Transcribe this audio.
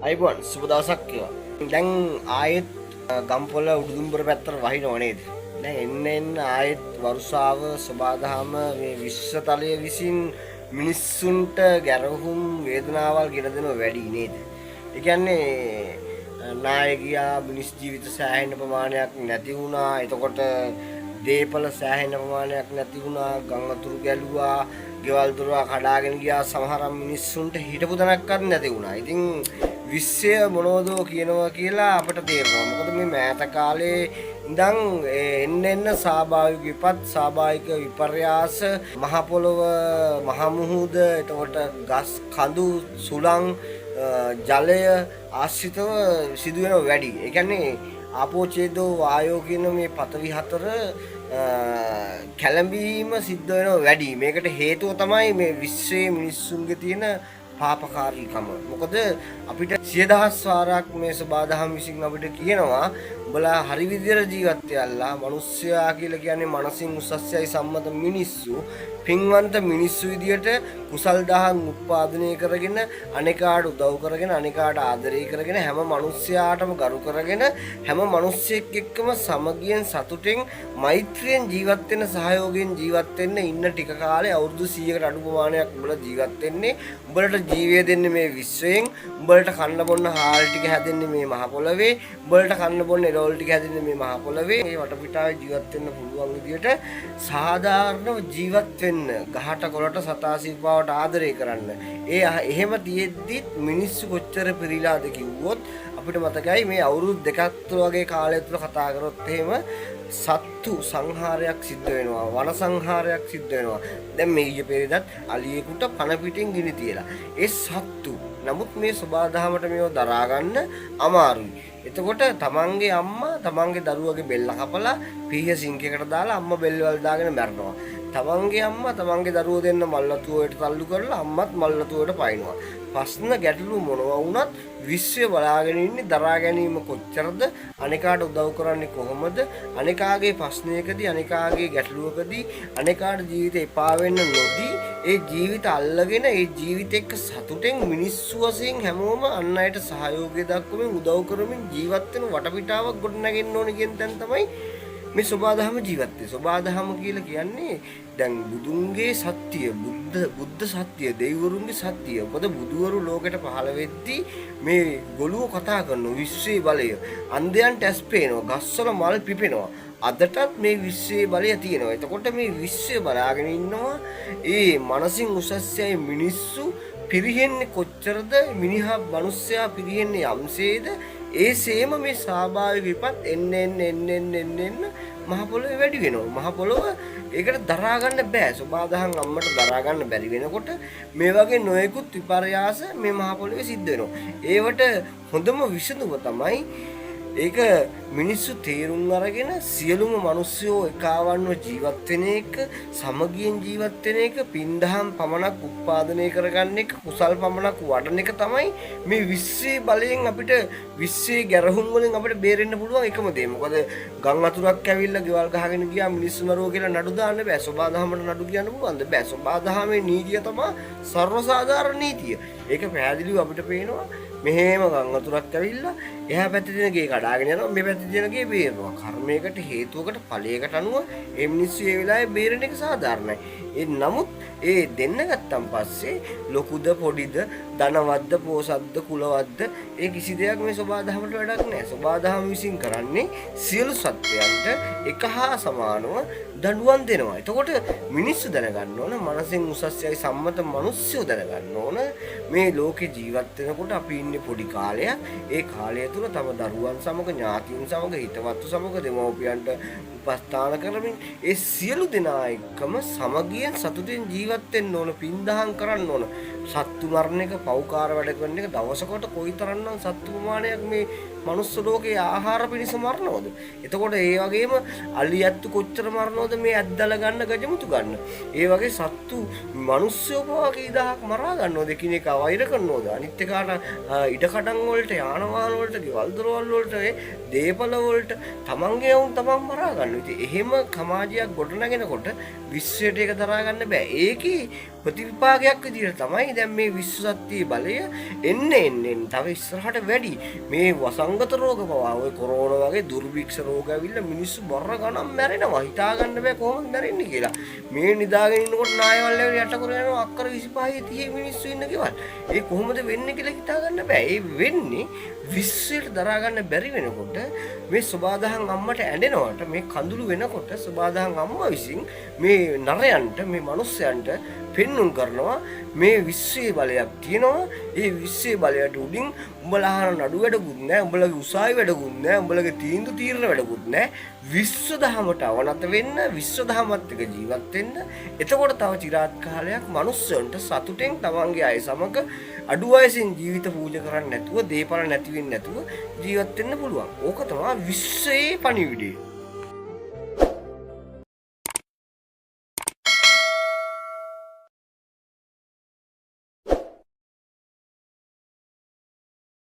අයිබෝන් සුබ දවසක් කියලා. දැන් ආයෙත් ගම්පොළ උඩුදුම්බර පැත්තට වහිනව නේද? දැන් එන්න ආයෙත් වර්ෂාව සබාදහම මේ විශ්වතලය විසින් මිනිස්සුන්ට ගැරහුම් වේදනාවල් ගෙන දෙනව වැඩි නේද? ඒ කියන්නේ නායකයා මිනිස් ජීවිත සෑහෙන ප්‍රමාණයක් නැති වුණා. එතකොට දේපල සෑහෙන ප්‍රමාණයක් නැති වුණා. ගම් වතුරු ගැලුවා. ගෙවල් දොරවල් කඩාගෙන ගියා. සමහර මිනිස්සුන්ට හිටපු තැනක්වත් නැති වුණා. ඉතින් විශ්වය මොනවදෝ කියනවා කියලා අපිට තේරෙනවා. මොකද මේ මෑත කාලේ ඉඳන් එන්න ස්වාභාවික විපත්, ස්වාභාවික විපර්යාස, මහ පොළොව, මහ මුහුද, එතකොට ගස් කඳු, සුළං, ජලය ආශ්‍රිතව සිදුවෙන වැඩි. ඒ කියන්නේ ආපෝ ඡේදෝ වායෝ කියන මේ පතවි හතර කැළඹීම සිද්ධ වෙනවා වැඩි. මේකට හේතුව තමයි මේ විශ්වයේ මිනිස්සුන්ගේ තියෙන පාපකාරීකම. මොකද අපිට 100,000 වාරයක් මේ සබාදහම් විසින් අපිට කියනවා උඹලා හරි විදියට ජීවත් වෙලා මිනිස්සයා කියලා කියන්නේ මනසින් උසස්යයි සම්මත මිනිස්සු පින්වන්ත මිනිස්සු විදියට කුසල් දහම් උත්පාදනය කරගෙන අනේකාට උදව් කරගෙන අනේකාට ආදරය කරගෙන හැම මිනිස්සයාටම ගරු කරගෙන හැම මිනිස්සෙක් එක්කම සමගියෙන් සතුටෙන් මෛත්‍රියෙන් ජීවත් වෙන සහයෝගයෙන් ජීවත් වෙන්න ඉන්න ටික කාලේ අවුරුදු 100කට අඩු ප්‍රමාණයක් උඹලා ජීවත් වෙන්නේ උඹලට ජීවය දෙන්නේ මේ විශ්වයෙන් උඹලට කන්න බොන්න හාල් ටික හැදෙන්නේ මේ මහ පොළවේ උඹලට කන්න බොන්න එළවලු ටික හැදෙන්නේ මේ මහ පොළවේ මේ වටපිටාවේ ජීවත් වෙන්න පුළුවන් විදියට සාධාරණව ජීවත් වෙන්න ගහට කොළට සතා සිව්පාවට ආදරය කරන්න. එහෙම තියෙද්දි මිනිස්සු කොච්චර පිරීලාද කිව්වොත් අපිට මතකයි මේ අවුරුදු දෙකක් වගේ කාලය තුල කතා කරොත් එහෙම සත්තු සංහාරයක් සිද්ධ වෙනවා, වන සංහාරයක් සිද්ධ වෙනවා. දැන් මේ ඊයේ පෙරේදත් අලියෙකුට පණ පිටින් ගිනි තියලා. ඒ සත්තු. නමුත් මේ සබාදහමට මේව දරා ගන්න අමාරුයි. එතකොට තමන්ගේ අම්මා තමන්ගේ දරුවගේ බෙල්ල කපලා පීහ සිංකයකට දාලා අම්මා බෙල්ලවල දාගෙන මැරනවා. තමන්ගේ අම්මා තමන්ගේ දරුවෝ දෙන්න මල්ලතුවට තල්ලු කරලා අම්මත් මල්ලතුවට පයින්නවා. ප්‍රශ්න ගැටලු මොනවා වුණත් විශ්වය බලාගෙන ඉන්නේ දරා ගැනීම කොච්චරද, අනිකාට උදව් කරන්නේ කොහොමද, අනිකාගේ ප්‍රශ්නයකදී අනිකාගේ ගැටලුවකදී අනිකාට ජීවිතේ එපා වෙන්න නොදී ඒ ජීවිත අල්ලගෙන ඒ ජීවිත එක්ක සතුටෙන් මිනිස්සු වශයෙන් හැමෝම අන් අයට සහයෝගය දක්වමින් උදව් කරමින් ජීවත් වෙන වටපිටාවක් ගොඩනගෙන්න ඕනේ කියන තැන තමයි මේ සබාදහම ජීවත් වෙන්නේ. සබාදහම කියලා කියන්නේ දැන් බුදුන්ගේ සත්‍ය, බුද්ධ සත්‍ය, දෙවිවරුන්ගේ සත්‍ය. මොකද බුදුවරු ලෝකෙට පහළ වෙද්දී මේ ගොළුව කතා කරන විශ්වයේ බලය, අන්ධයන්ට ඇස් පේනවා, ගස්වල මල් පිපෙනවා. අදටත් මේ විශ්වයේ බලය තියෙනවා. එතකොට මේ විශ්වය බලාගෙන ඉන්නවා ඒ මනසින් උසස්යයි මිනිස්සු පිරිහෙන්නේ කොච්චරද, මිනිහා මිනිස්සයා පිරිහෙන්නේ යම්සේද, ඒ සේම මේ ස්වාභාවික විපත් එන්න මහ පොළොවේ වැඩි වෙනවා. මහ පොළොව ඒකට දරා ගන්න බෑ. සබාදහම් අම්මට දරා ගන්න බැරි වෙනකොට මේ වගේ නොයෙකුත් විපර්යාස මේ මහ පොළොවේ සිද්ධ වෙනවා. ඒවට හොඳම විසඳුම තමයි ඒක මිනිස්සු තේරුම් අරගෙන සියලුම මිනිස්සුෝ එකවන්ව ජීවත් වෙන එක, සමගියෙන් ජීවත් වෙන එක, පින්දහම් පමණක් උත්පාදනය කරගන්න එක, කුසල් පමණක් වඩන එක තමයි මේ විශ්වයේ බලයෙන් අපිට විශ්වයේ ගැරහුම් වලින් අපිට බේරෙන්න පුළුවන් එකම දේ. මොකද ගම් වතුරක් ඇවිල්ලා ගෙවල් ගහගෙන ගියා මිනිස්සු මරුව කියලා නඩු දාන්න බෑ. සබාදහමට නඩු කියන්න පුළුවන්ද? බෑ. සබාදහමේ නීතිය තමයි සර්වසාධාරණ නීතිය. ඒක පැහැදිලිව අපිට පේනවා. මෙහෙම ගම් වතුරක් ඇවිල්ලා එහා පැත්තේ තියෙන ගේ කඩාගෙන යනවා, මේ පැත්තේ තියෙන ගේ බේරනවා. කර්මයකට හේතුවකට ඵලයකට අනුව මේ මිනිස්සු ඒ වෙලාවේ බේරෙන එක සාධාරණයි. ඒ නමුත් ඒ දෙන්න ගත්තන් පස්සේ ලොකුද පොඩිද, ධනවත්ද පෝසත්ද කුලවත්ද ඒ කිසි දෙයක් මේ සබාදහමට වැඩක් නැහැ. සබාදහම විසින් කරන්නේ සියලු සත්වයන්ට එක හා සමානව දඬුවම් දෙනවා. එතකොට මිනිස්සු දැනගන්න ඕන, මනසෙන් උසස්යයි සම්මත මිනිස්සු දැනගන්න ඕන මේ ලෝකේ ජීවත් වෙනකොට අපි ඉන්නේ පොඩි කාලයක්. ඒ කාලය තුල තම දරුවන් සමග, ඥාතීන් සමග, හිතවත්තු සමග, දෙමව්පියන්ට උපස්ථාන කරමින් ඒ සියලු දෙනා එක්කම සමගියෙන් සතුටින් ජීවත් වෙන්න ඕන, පින්දහම් කරන්න ඕන. සත්තු මරණ එක, පෞකාර වැඩ කරන එක දවසකට කොයිතරම්නම් සත්තු ප්‍රමාණයක් මේ මනුස්ස ලෝකේ ආහාර පිණිස මරනවද? එතකොට ඒ වගේම අලියැත්තු කොච්චර මරනවද මේ ඇද්දල ගන්න, ගජමුතු ගන්න. ඒ වගේ සත්තු මිනිස්සු පවා කීදහක් මරා ගන්නවද, එකිනෙක වෛර කරනවද? අනිත් එකාට ඉඩකඩම් වලට, යාන වාහන වලට, ගෙවල් දොරවල් වලට, දේපල වලට තමන්ගේ වුන් තමන් මරා ගන්නවා. ඉතින් එහෙම සමාජයක් ගොඩනගෙනකොට විශ්වයට ඒක දරා ගන්න බෑ. ඒකේ ප්‍රතිවිපාකයක් විදිහට තමයි දැන් මේ විශ්ව සත්‍යයේ බලය එන්නේ තව ඉස්සරහට වැඩි. මේ වසංගත රෝග පවා ඔය කොරෝනා වගේ දුර්භික්ෂ රෝග ඇවිල්ලා මිනිස්සු බර ගණන් මැරෙනවා. හිතා ගන්න බෑ කොහොමද මැරෙන්නේ කියලා. මේ නිදාගෙන ඉන්නකොට නායවල් වල යට කර යනවා අක්කර 25 30 මිනිස්සු ඉන්න ගෙවල්. ඒ කොහොමද වෙන්නේ කියලා හිතා ගන්න බෑ. ඒ වෙන්නේ විශ්වයට දරා ගන්න බැරි වෙනකොට මේ සබාදහන් අම්මට ඇඬෙනවට මේ කඳුළු වෙනකොට සබාදහන් අම්මා විසින් මේ නරයන්ට මේ මිනිස්යන්ට පෙන්눔 කරනවා මේ විශ්වයේ බලයක් තියෙනවා. ඒ විශ්වයේ බලයට උඩින් උඹලා අහන නඩු වැඩකුත් නැහැ, උඹලගේ උසාවි වැඩකුත් නැහැ, උඹලගේ තීන්දුව తీරන වැඩකුත් නැහැ. විශ්ව දහමට අවනත වෙන්න, විශ්ව දහමත් එක්ක ජීවත් වෙන්න. එතකොට තව চিරාත් කාලයක් මිනිස්සුන්ට සතුටෙන් තමන්ගේ අය සමග අඩු වයසින් ජීවිත පූජා කරන්නේ නැතුව, දේපල නැති වෙන්නේ නැතුව ජීවත් වෙන්න පුළුවන්. ඕක තමයි විශ්වයේ පණිවිඩය.